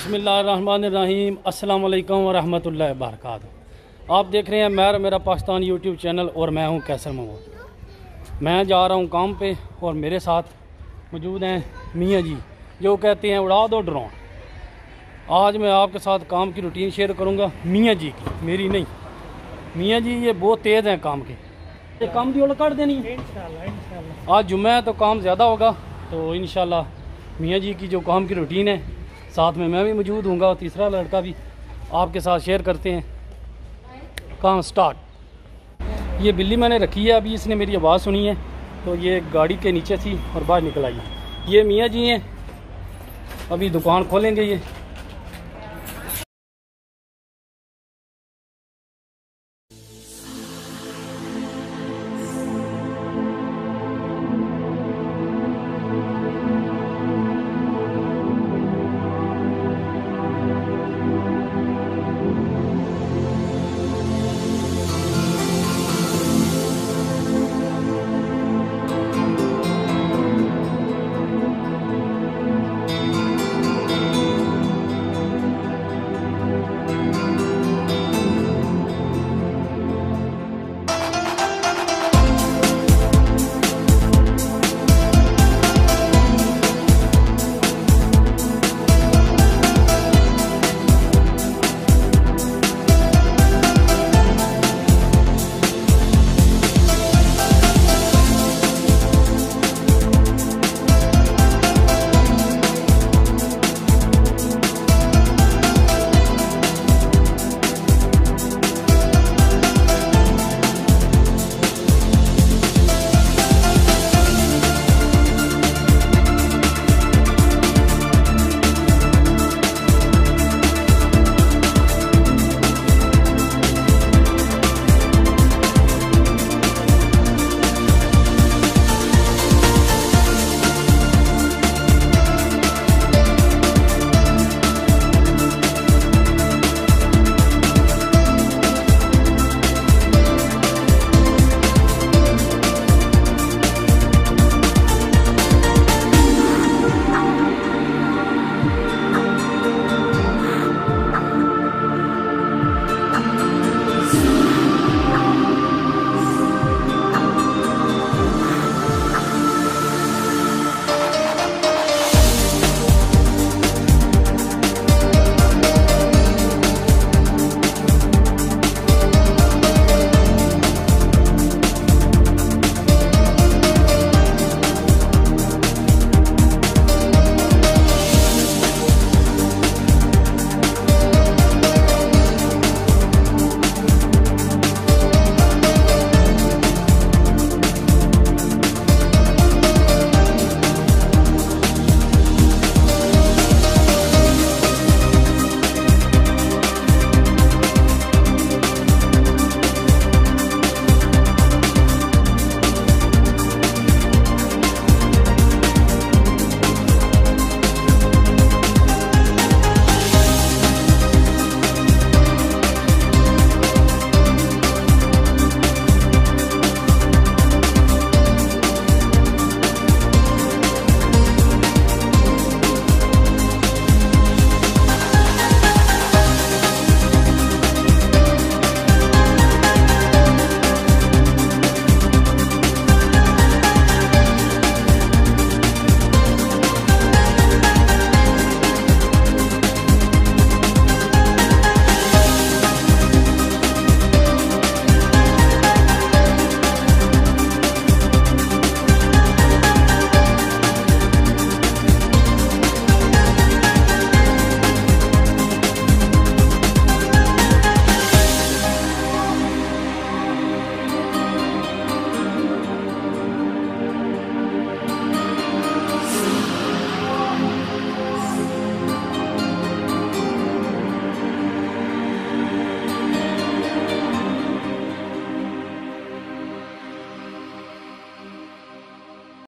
बिस्मिल्लाहिर्रहमानिर्रहीम अस्सलाम वालेकुम वरहमतुल्लाहि वबरकातुहू। आप देख रहे हैं मेरा पाकिस्तान यूट्यूब चैनल और मैं हूं कैसर महमूद। मैं जा रहा हूं काम पे और मेरे साथ मौजूद हैं मियाँ जी, जो कहते हैं उड़ा दो ड्रोन। आज मैं आपके साथ काम की रूटीन शेयर करूंगा मियाँ जी की, मेरी नहीं। मियाँ जी ये बहुत तेज़ हैं काम के, ये काम की ओल कर देनी इंशाल्लाह। आज जुम्मा है तो काम ज़्यादा होगा, तो इंशाल्लाह मियाँ जी की जो काम की रूटीन है साथ में मैं भी मौजूद हूँगा और तीसरा लड़का भी आपके साथ शेयर करते हैं। काम स्टार्ट। ये बिल्ली मैंने रखी है, अभी इसने मेरी आवाज़ सुनी है तो ये गाड़ी के नीचे थी और बाहर निकल आई। ये मियाँ जी हैं, अभी दुकान खोलेंगे ये।